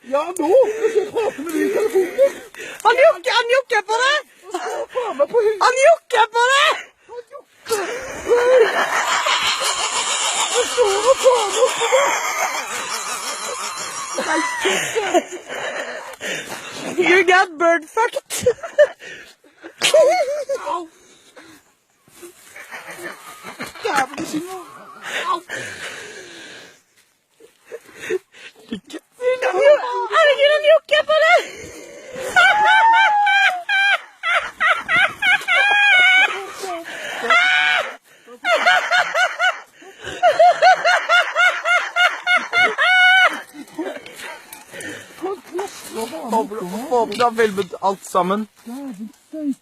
Ja, nå! Jeg skal prate med deg i telefonen. Han jokker på det! Han jokker på det! Jeg står og tar meg opp på det. You got bird fucked. Au. Dæven, ikke nå. Au. Herregud, han jokker på det! Åpne filmen alt sammen. Dæven steik.